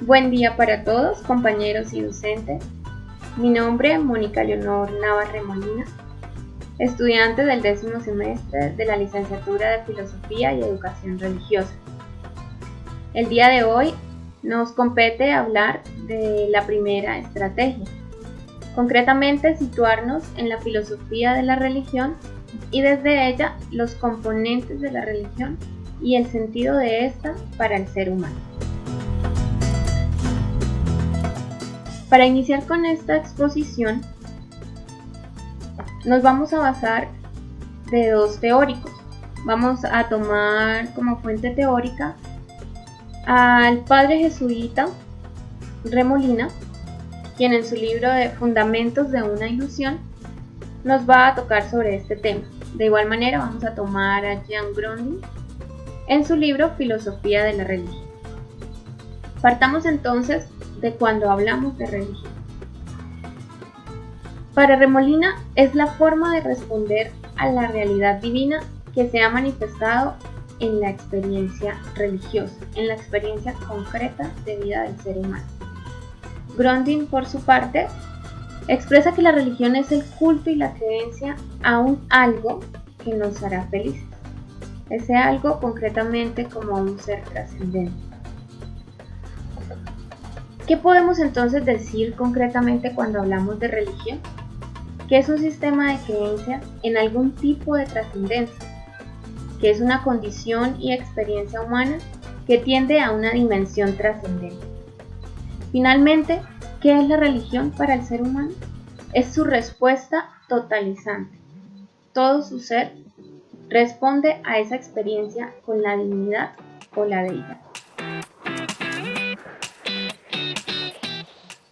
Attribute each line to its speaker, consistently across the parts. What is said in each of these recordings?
Speaker 1: Buen día para todos, compañeros y docentes. Mi nombre es Mónica Leonor Navarre Molina, estudiante del 10º semestre de la licenciatura de Filosofía y Educación Religiosa. El día de hoy nos compete hablar de la primera estrategia, concretamente situarnos en la filosofía de la religión y desde ella los componentes de la religión y el sentido de esta para el ser humano. Para iniciar con esta exposición, nos vamos a basar de dos teóricos. Vamos a tomar como fuente teórica al padre jesuita Remolina, quien en su libro de Fundamentos de una ilusión nos va a tocar sobre este tema. De igual manera vamos a tomar a Jean Grundin en su libro Filosofía de la religión. Partamos entonces de cuando hablamos de religión. Para Remolina es la forma de responder a la realidad divina que se ha manifestado en la experiencia religiosa, en la experiencia concreta de vida del ser humano. Grundin, por su parte, expresa que la religión es el culto y la creencia a un algo que nos hará felices. Ese algo concretamente como un ser trascendente. ¿Qué podemos entonces decir concretamente cuando hablamos de religión? Que es un sistema de creencia en algún tipo de trascendencia, que es una condición y experiencia humana que tiende a una dimensión trascendente. Finalmente, ¿qué es la religión para el ser humano? Es su respuesta totalizante. Todo su ser responde a esa experiencia con la divinidad o la deidad.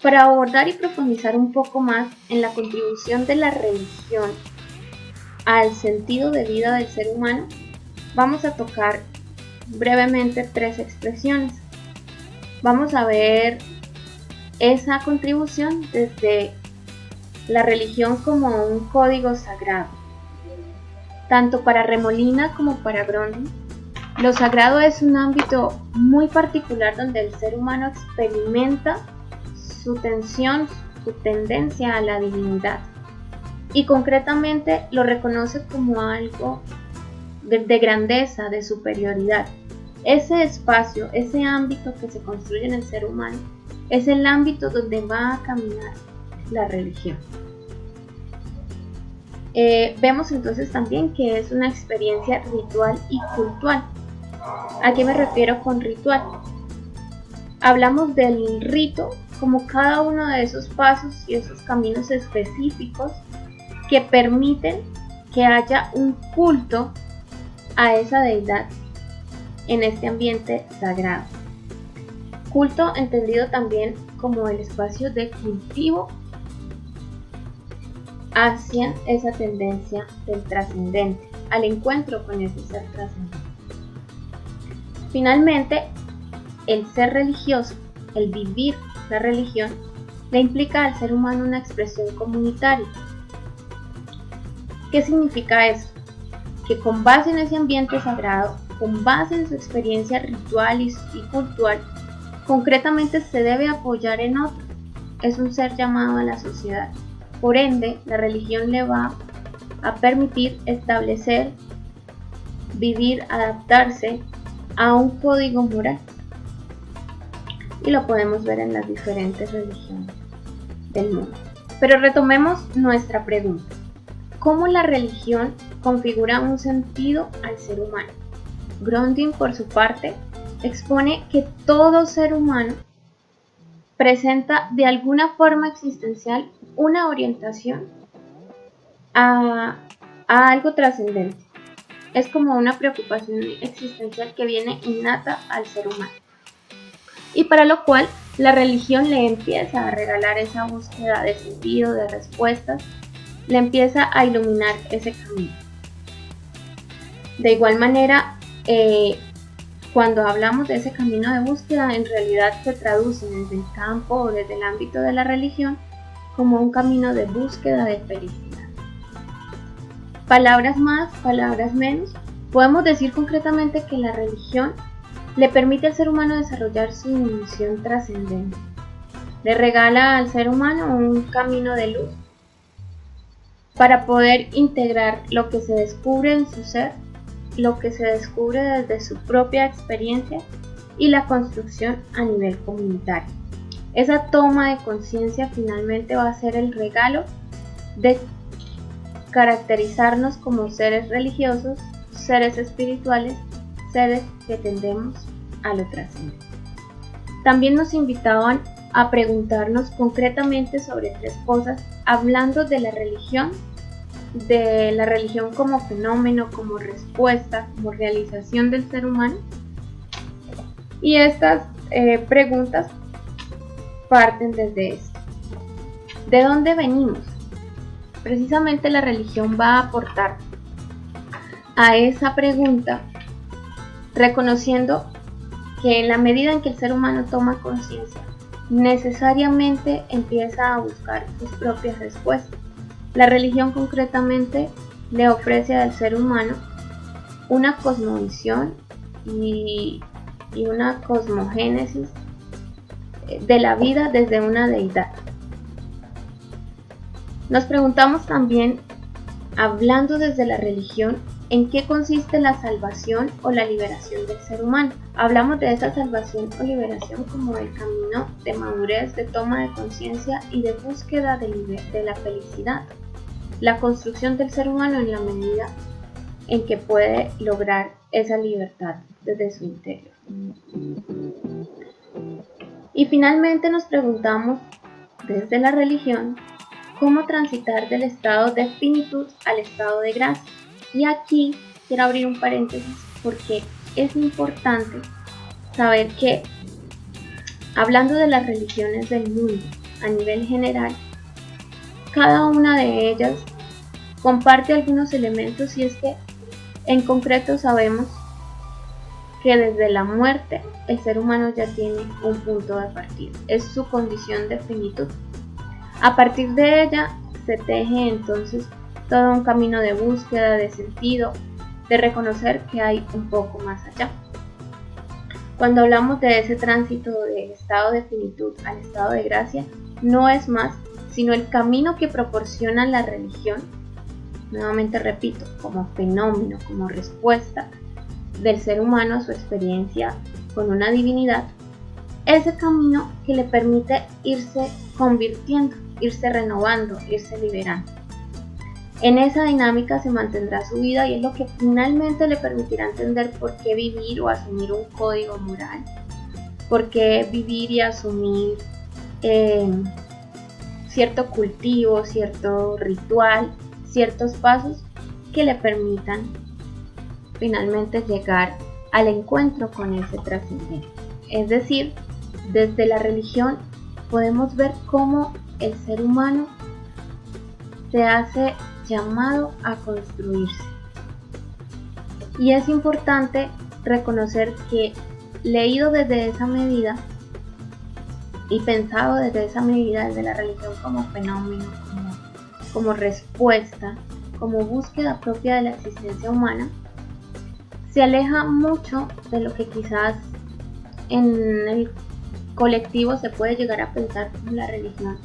Speaker 1: Para abordar y profundizar un poco más en la contribución de la religión al sentido de vida del ser humano, vamos a tocar brevemente tres expresiones. Vamos a ver esa contribución desde la religión como un código sagrado. Tanto para Remolina como para Grundin, lo sagrado es un ámbito muy particular donde el ser humano experimenta su tensión, su tendencia a la divinidad y concretamente lo reconoce como algo de grandeza, de superioridad. Ese espacio, ese ámbito que se construye en el ser humano es el ámbito donde va a caminar la religión. Vemos entonces también que es una experiencia ritual y cultual. ¿A qué me refiero con ritual? Hablamos del rito como cada uno de esos pasos y esos caminos específicos que permiten que haya un culto a esa deidad en este ambiente sagrado. Culto entendido también como el espacio de cultivo hacia esa tendencia del trascendente, al encuentro con ese ser trascendente. Finalmente, el ser religioso, el vivir la religión, le implica al ser humano una expresión comunitaria. ¿Qué significa eso? Que con base en ese ambiente sagrado, con base en su experiencia ritual y cultural, concretamente se debe apoyar en otro. Es un ser llamado a la sociedad. Por ende, la religión le va a permitir establecer, vivir, adaptarse a un código moral. Y lo podemos ver en las diferentes religiones del mundo. Pero retomemos nuestra pregunta. ¿Cómo la religión configura un sentido al ser humano? Grundin, por su parte, expone que todo ser humano presenta de alguna forma existencial una orientación a algo trascendente. Es como una preocupación existencial que viene innata al ser humano. Y para lo cual la religión le empieza a regalar esa búsqueda de sentido, de respuestas, le empieza a iluminar ese camino. De igual manera, cuando hablamos de ese camino de búsqueda, en realidad se traduce desde el campo o desde el ámbito de la religión como un camino de búsqueda de felicidad. Palabras más, palabras menos, podemos decir concretamente que la religión le permite al ser humano desarrollar su misión trascendente. Le regala al ser humano un camino de luz para poder integrar lo que se descubre en su ser, lo que se descubre desde su propia experiencia y la construcción a nivel comunitario. Esa toma de conciencia finalmente va a ser el regalo de caracterizarnos como seres religiosos, seres espirituales, seres que tendemos a lo trascendente. También nos invitaban a preguntarnos concretamente sobre 3 cosas, hablando de la religión como fenómeno, como respuesta, como realización del ser humano. Y estas preguntas parten desde esto. ¿De dónde venimos? Precisamente la religión va a aportar a esa pregunta, reconociendo que en la medida en que el ser humano toma conciencia, necesariamente empieza a buscar sus propias respuestas. La religión concretamente le ofrece al ser humano una cosmovisión y una cosmogénesis de la vida desde una deidad. Nos preguntamos también, hablando desde la religión, ¿en qué consiste la salvación o la liberación del ser humano? Hablamos de esa salvación o liberación como el camino de madurez, de toma de conciencia y de búsqueda de la felicidad. La construcción del ser humano en la medida en que puede lograr esa libertad desde su interior. Y finalmente nos preguntamos, desde la religión, cómo transitar del estado de finitud al estado de gracia. Y aquí quiero abrir un paréntesis porque es importante saber que, hablando de las religiones del mundo a nivel general, cada una de ellas comparte algunos elementos, y es que en concreto sabemos que desde la muerte el ser humano ya tiene un punto de partida, es su condición de finitud. A partir de ella se teje entonces todo un camino de búsqueda, de sentido, de reconocer que hay un poco más allá. Cuando hablamos de ese tránsito del estado de finitud al estado de gracia, no es más sino el camino que proporciona la religión, nuevamente repito, como fenómeno, como respuesta del ser humano a su experiencia con una divinidad, ese camino que le permite irse convirtiendo, irse renovando, irse liberando. En esa dinámica se mantendrá su vida y es lo que finalmente le permitirá entender por qué vivir o asumir un código moral, por qué vivir y asumir cierto cultivo, cierto ritual, ciertos pasos que le permitan finalmente llegar al encuentro con ese trascendente. Es decir, desde la religión podemos ver cómo el ser humano se hace llamado a construirse. Y es importante reconocer que, leído desde esa medida y pensado desde esa medida, desde la religión como fenómeno, como respuesta, como búsqueda propia de la existencia humana, se aleja mucho de lo que quizás en el colectivo se puede llegar a pensar como la religión,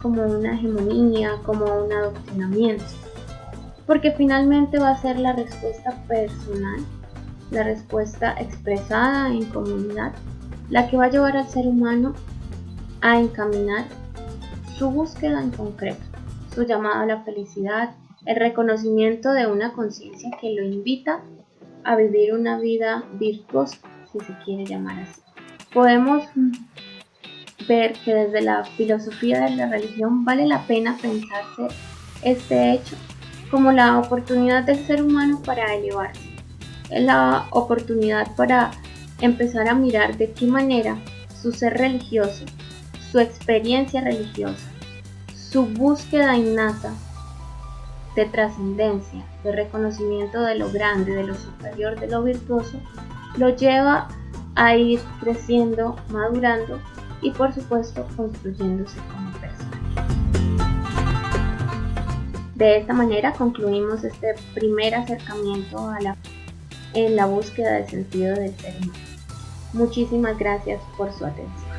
Speaker 1: como una hegemonía, como un adoctrinamiento, porque finalmente va a ser la respuesta personal, la respuesta expresada en comunidad, la que va a llevar al ser humano a encaminar su búsqueda en concreto, su llamado a la felicidad, el reconocimiento de una conciencia que lo invita a vivir una vida virtuosa, si se quiere llamar así. Podemos ver que desde la filosofía de la religión vale la pena pensarse este hecho como la oportunidad del ser humano para elevarse, es la oportunidad para empezar a mirar de qué manera su ser religioso, su experiencia religiosa, su búsqueda innata de trascendencia, de reconocimiento de lo grande, de lo superior, de lo virtuoso, lo lleva a ir creciendo, madurando y por supuesto construyéndose como persona. De esta manera concluimos este primer acercamiento en la búsqueda del sentido del ser humano. Muchísimas gracias por su atención.